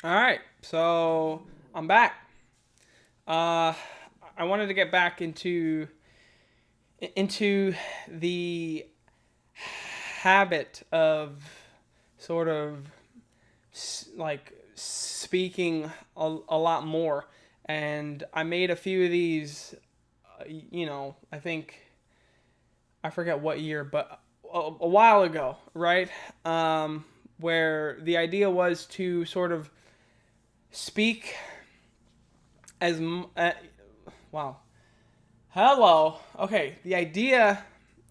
All right, so I'm back. Uh, I wanted to get back into the habit of sort of like speaking a lot more, and I made a few of these. I think I forget what year, but a while ago, right? Um, where the idea was to sort of speak as wow. Hello. Okay, the idea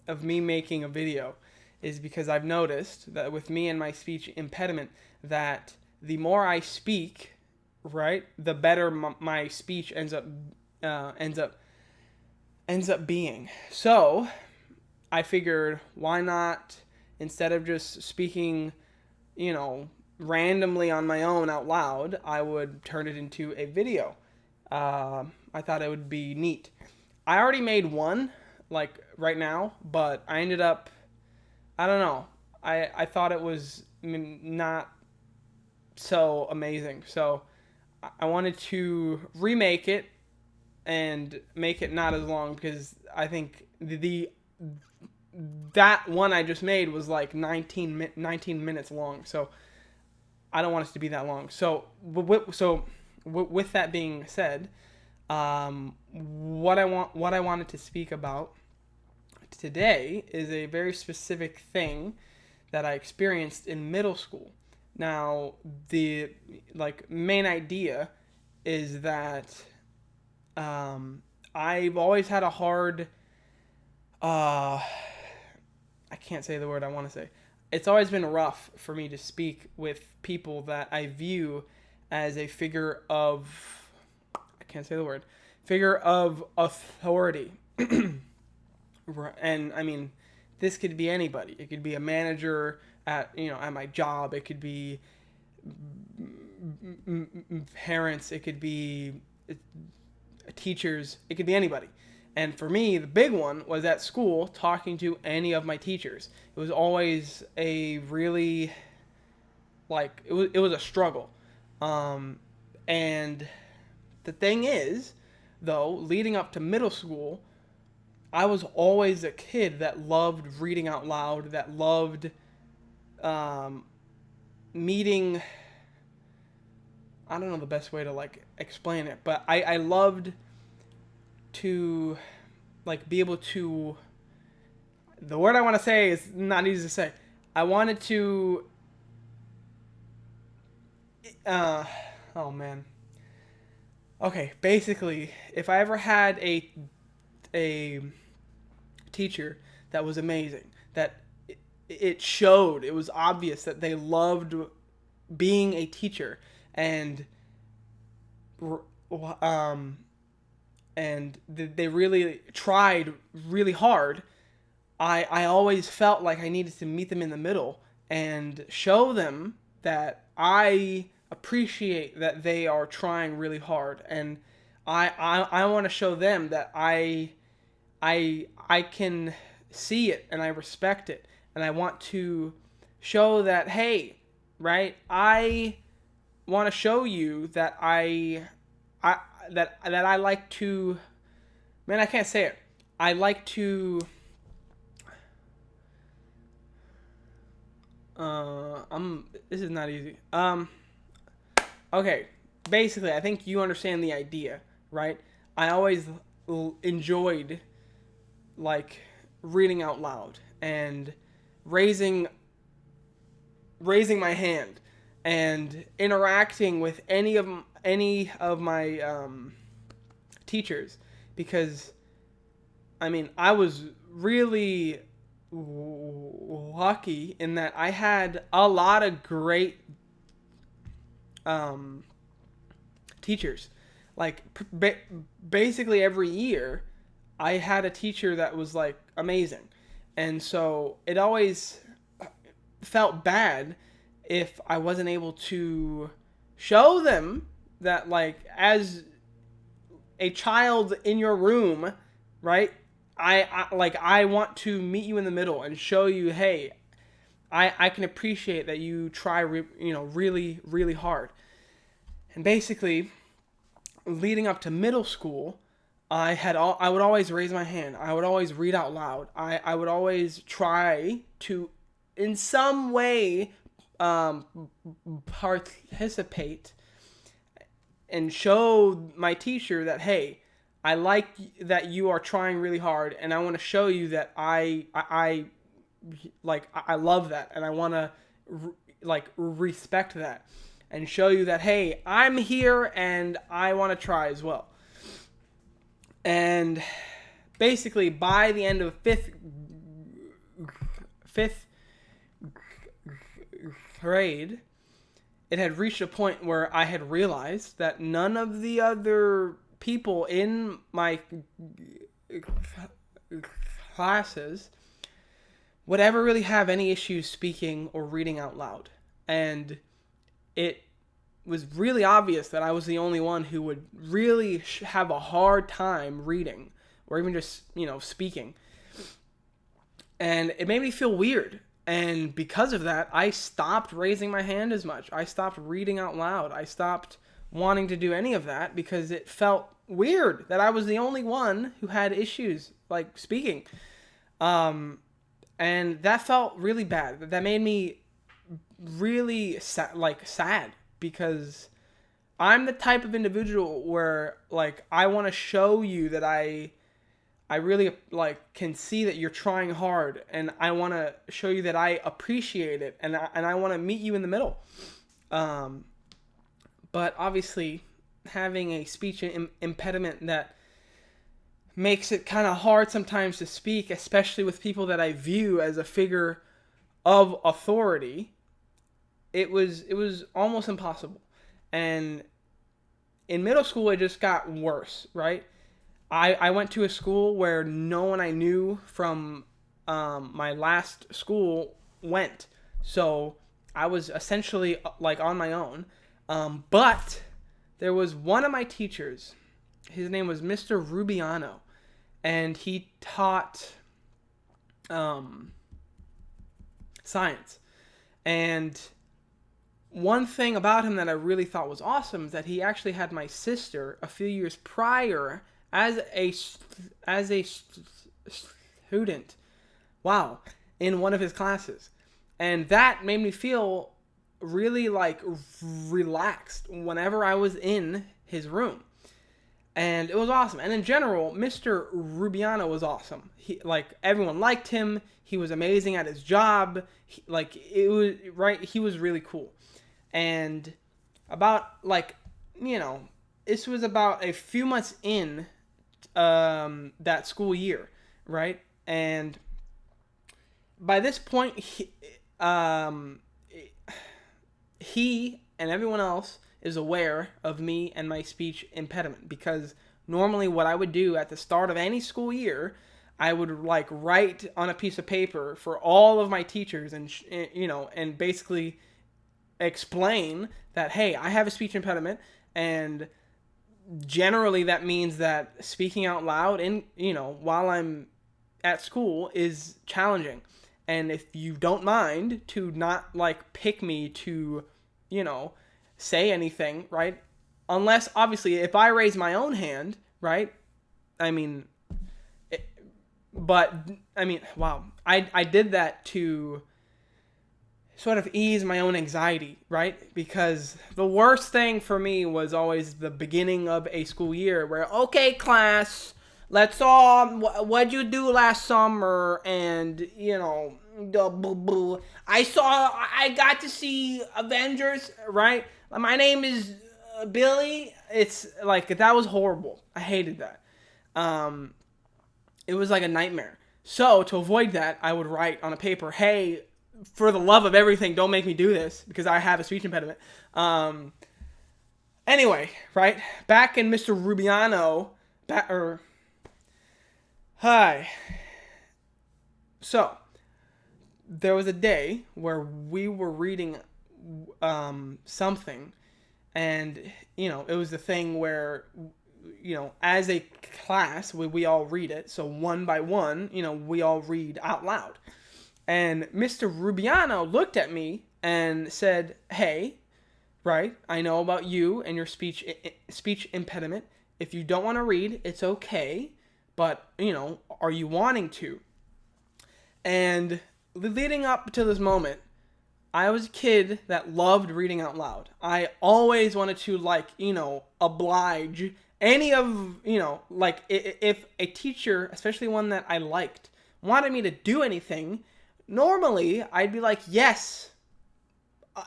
of me making a video is because I've noticed that with me and my speech impediment that the more I speak, right, the better my speech uh, ends up ends up being. So, I figured why not, instead of just speaking, you know, randomly on my own out loud, I would turn it into a video. I thought it would be neat. I already made one, like right now, but I ended up, I don't know. I thought it was not so amazing. So I wanted to remake it and make it not as long because I think the that one I just made was like 19 minutes long. So I don't want it to be that long. With that being said, what I wanted to speak about today is a very specific thing that I experienced in middle school. Now, the main idea is that I've always had a hard uh, I can't say the word I want to say. It's always been rough for me to speak with people that I view as a figure of I can't say the word figure of authority. And I mean, this could be anybody. It could be a manager at my job. It could be parents. It could be teachers. It could be anybody. And for me, the big one was at school talking to any of my teachers. It was always a really it was a struggle. Um, and the thing is, though, leading up to middle school, I was always a kid that loved reading out loud, that loved um, meeting. I don't know the best way to explain it, but I loved to be able to. The word I want to say is not easy to say. I wanted to. Uh, oh man. Okay, basically, if I ever had a teacher that was amazing, that it showed, it was obvious that they loved being a teacher, and um they really tried really hard. I always felt like I needed to meet them in the middle and show them that I appreciate that they are trying really hard, and I want to show them that I can see it and I respect it, and I want to show that, hey, right, I want to show you that I that I like to, man, I can't say it. I like to I'm this is not easy. Okay, basically, I think you understand the idea, right? I always enjoyed like reading out loud and raising raising my hand and interacting with any of my teachers, because I mean I was really lucky in that I had a lot of great um, teachers. Like basically every year, I had a teacher that was like amazing, and so it always felt bad if I wasn't able to show them that, like, as a child in your room, right? I want to meet you in the middle and show you, hey, I can appreciate that you try really really hard. And basically, leading up to middle school, I would always raise my hand. I would always read out loud. I would always try to, in some way, participate and show my teacher that, hey, I like that you are trying really hard, and I want to show you that I love that, and I want to respect that, and show you that, hey, I'm here and I want to try as well. And basically, by the end of fifth grade, it had reached a point where I had realized that none of the other people in my classes would ever really have any issues speaking or reading out loud. And it was really obvious that I was the only one who would really have a hard time reading or even just, speaking. And it made me feel weird. And because of that, I stopped raising my hand as much. I stopped reading out loud. I stopped wanting to do any of that because it felt weird that I was the only one who had issues like speaking. And that felt really bad. That made me really sad because I'm the type of individual where I want to show you that I really can see that you're trying hard, and I want to show you that I appreciate it, and I want to meet you in the middle. But obviously, having a speech impediment that makes it kind of hard sometimes to speak, especially with people that I view as a figure of authority, it was almost impossible. And in middle school, it just got worse, right? I went to a school where no one I knew from my last school went. So I was essentially on my own. But there was one of my teachers. His name was Mr. Rubiano. And he taught science. And one thing about him that I really thought was awesome is that he actually had my sister a few years prior as a student. Wow, in one of his classes. And that made me feel really relaxed whenever I was in his room. And it was awesome. And in general, Mr. Rubiano was awesome. He everyone liked him. He was amazing at his job. He was really cool. And about this was about a few months in that school year, right? And by this point, he and everyone else is aware of me and my speech impediment, because normally what I would do at the start of any school year, I would write on a piece of paper for all of my teachers and basically explain that, hey, I have a speech impediment, and generally that means that speaking out loud while I'm at school is challenging. And if you don't mind to not pick me to, say anything, right? Unless obviously if I raise my own hand, right? Wow. I did that to sort of ease my own anxiety, right? Because the worst thing for me was always the beginning of a school year where, okay, class, let's all, what'd you do last summer? And, I got to see Avengers, right? My name is Billy. It's that was horrible. I hated that. It was like a nightmare. So to avoid that, I would write on a paper, hey, for the love of everything, don't make me do this because I have a speech impediment. Anyway, right? Back in Mr. Rubiano, hi. So, there was a day where we were reading something, and, it was the thing where, as a class, we all read it. So one by one, we all read out loud. And Mr. Rubiano looked at me and said, hey, right? I know about you and your speech impediment. If you don't want to read, it's okay, but are you wanting to? And leading up to this moment, I was a kid that loved reading out loud. I always wanted to, oblige any of, like, if a teacher, especially one that I liked, wanted me to do anything, normally I'd be like, yes,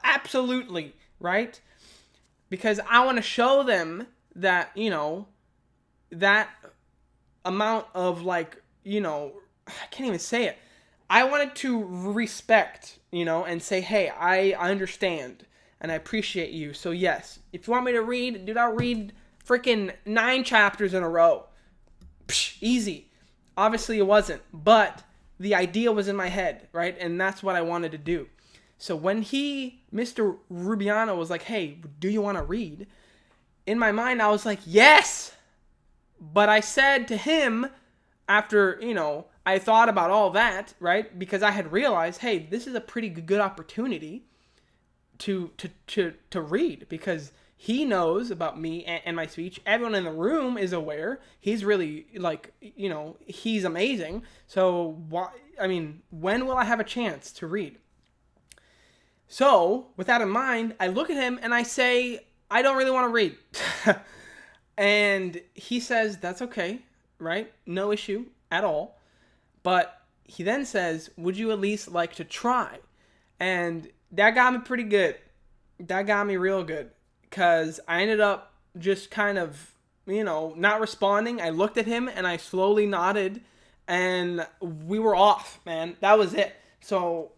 absolutely, right? Because I want to show them that, that amount of, I can't even say it. I wanted to respect, and say, hey, I understand and I appreciate you. So yes, if you want me to read, dude, I'll read freaking 9 chapters in a row. Psh, easy. Obviously it wasn't, but the idea was in my head, right? And that's what I wanted to do. So when Mr. Rubiano was like, hey, do you want to read? In my mind, I was like, yes. But I said to him, after, I thought about all that, right? Because I had realized, hey, this is a pretty good opportunity to read, because he knows about me and my speech. Everyone in the room is aware. He's really, he's amazing. So when will I have a chance to read? So with that in mind, I look at him and I say, I don't really want to read. And he says, that's okay, right? No issue at all. But he then says, would you at least like to try? And that got me pretty good. That got me real good. Because I ended up just kind of, not responding. I looked at him and I slowly nodded. And we were off, man. That was it. So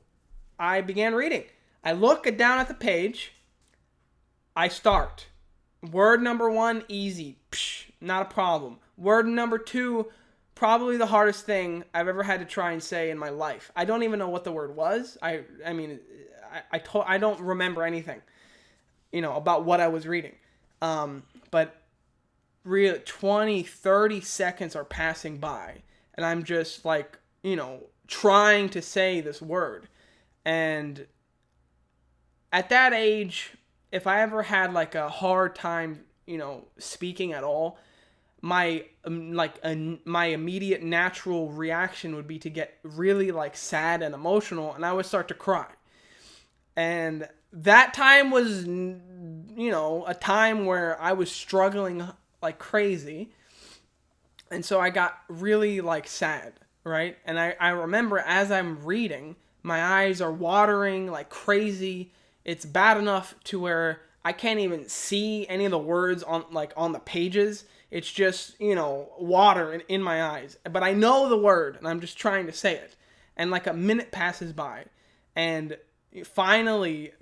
I began reading. I look down at the page. I start. Word number 1, easy. Psh, not a problem. Word number 2, probably the hardest thing I've ever had to try and say in my life. I don't even know what the word was. I don't remember anything, about what I was reading. But really 20, 30 seconds are passing by and I'm just like, trying to say this word. And at that age, if I ever had like a hard time, speaking at all, my my immediate natural reaction would be to get really like sad and emotional, and I would start to cry. And that time was, a time where I was struggling like crazy, and so I got really like sad, right? And I remember as I'm reading, my eyes are watering like crazy. It's bad enough to where I can't even see any of the words on the pages. It's just, water in my eyes. But I know the word, and I'm just trying to say it. And like a minute passes by. And finally,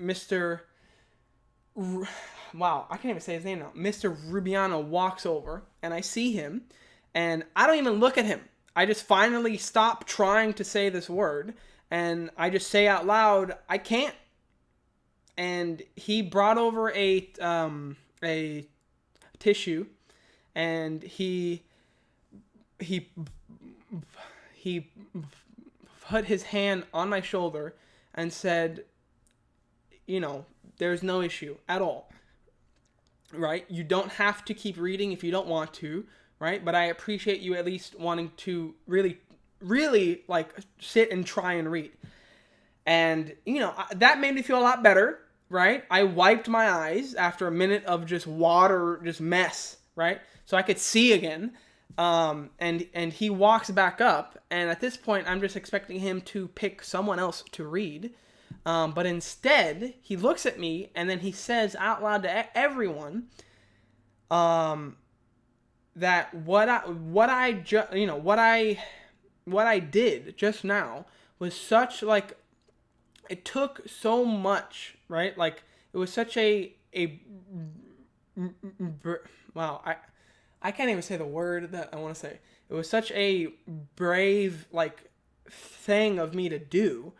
wow, I can't even say his name now. Mr. Rubiano walks over, and I see him. And I don't even look at him. I just finally stop trying to say this word. And I just say out loud, I can't. And he brought over a tissue, and he put his hand on my shoulder and said, there's no issue at all, right? You don't have to keep reading if you don't want to, right? But I appreciate you at least wanting to really, really like sit and try and read. And, that made me feel a lot better, right? I wiped my eyes after a minute of just water, just mess, right? So I could see again. And he walks back up. And at this point, I'm just expecting him to pick someone else to read. But instead, he looks at me and then he says out loud to everyone that what I did just now was such like, it took so much, right? Like it was such wow, I can't even say the word that I want to say. It was such a brave like thing of me to do,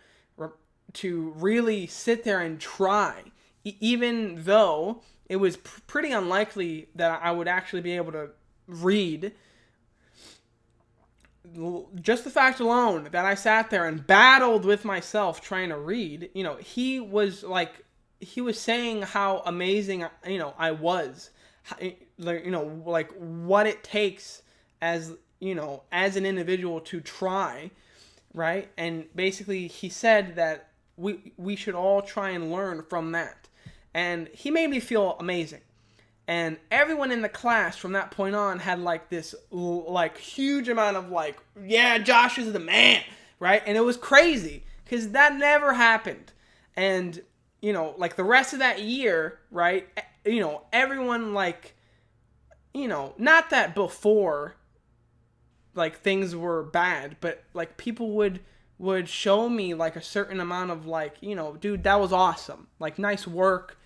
to really sit there and try, even though it was pretty unlikely that I would actually be able to read. Just the fact alone that I sat there and battled with myself trying to read, he was like, he was saying how amazing, I was, like, like what it takes as, as an individual to try, right? And basically he said that we should all try and learn from that. And he made me feel amazing. And everyone in the class from that point on had like this like huge amount of like, yeah, Josh is the man, right? And it was crazy because that never happened. And like the rest of that year, right? Everyone like, not that before like things were bad, but like people would show me like a certain amount of like, dude, that was awesome, like nice work,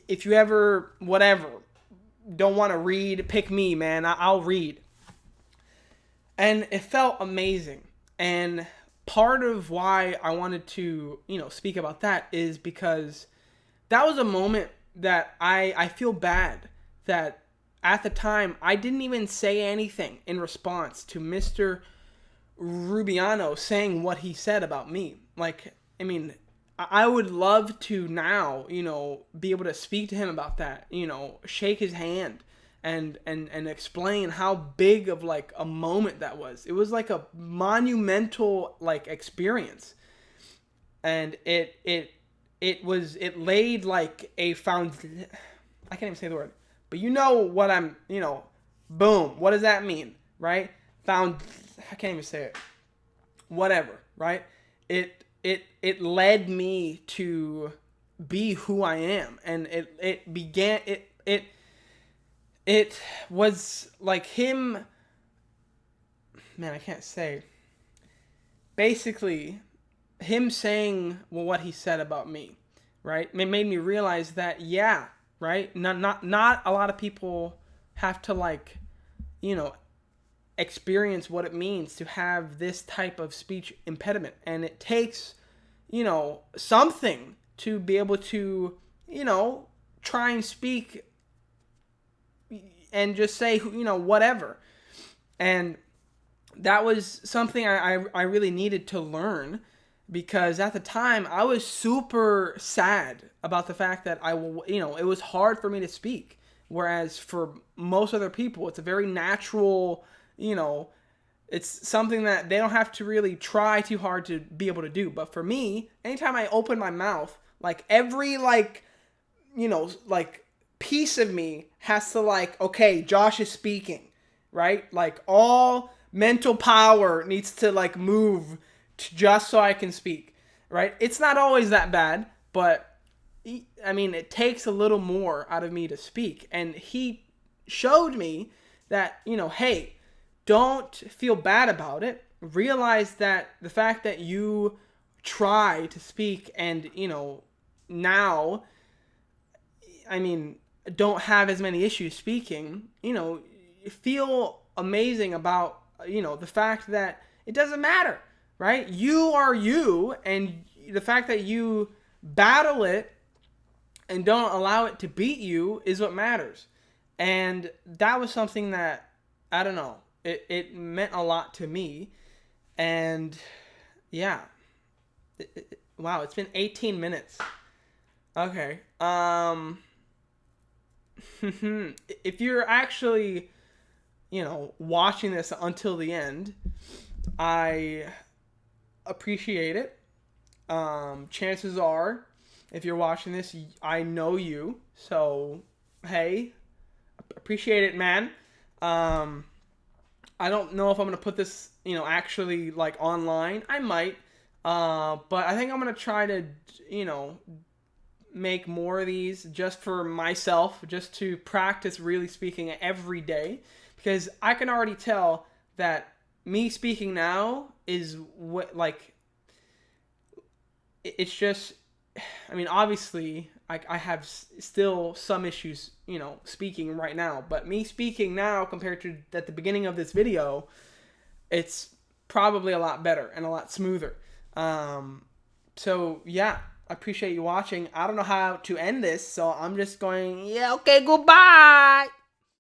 if you ever whatever don't want to read, pick me, man. I'll read. And it felt amazing. And part of why I wanted to, speak about that is because that was a moment that I feel bad that at the time I didn't even say anything in response to Mr. Rubiano saying what he said about me. Like, I mean, I would love to now, be able to speak to him about that, shake his hand and explain how big of like a moment that was. It was like a monumental like experience. And it laid like a found, I can't even say the word, but you know what I'm, boom. What does that mean? Right? Found, I can't even say it. Whatever, right? It led me to be who I am, and it was like him. Man, I can't say. Basically, him saying what he said about me, right? It made me realize that yeah, right. Not a lot of people have to like, experience what it means to have this type of speech impediment, and it takes something to be able to try and speak and just say whatever. And that was something I really needed to learn, because at the time I was super sad about the fact that it was hard for me to speak, whereas for most other people it's a very natural, it's something that they don't have to really try too hard to be able to do. But for me, anytime I open my mouth, like every like, like piece of me has to like, okay, Josh is speaking, right? Like all mental power needs to like move just so I can speak, right? It's not always that bad, but I mean, it takes a little more out of me to speak. And he showed me that, hey, don't feel bad about it. Realize that the fact that you try to speak and, now, I mean, don't have as many issues speaking, feel amazing about, the fact that it doesn't matter, right? You are you, and the fact that you battle it and don't allow it to beat you is what matters. And that was something that, I don't know, it meant a lot to me. And yeah, wow, it's been 18 minutes. Okay. If you're actually, watching this until the end, I appreciate it. Chances are, if you're watching this, I know you. So, hey, appreciate it, man. I don't know if I'm gonna put this, actually like online. I might, but I think I'm gonna try to, make more of these just for myself, just to practice really speaking every day, because I can already tell that me speaking now is what like. It's just, I mean, obviously, I have still some issues, speaking right now. But me speaking now compared to at the beginning of this video, it's probably a lot better and a lot smoother. So, yeah, I appreciate you watching. I don't know how to end this, so I'm just going, yeah, okay, goodbye.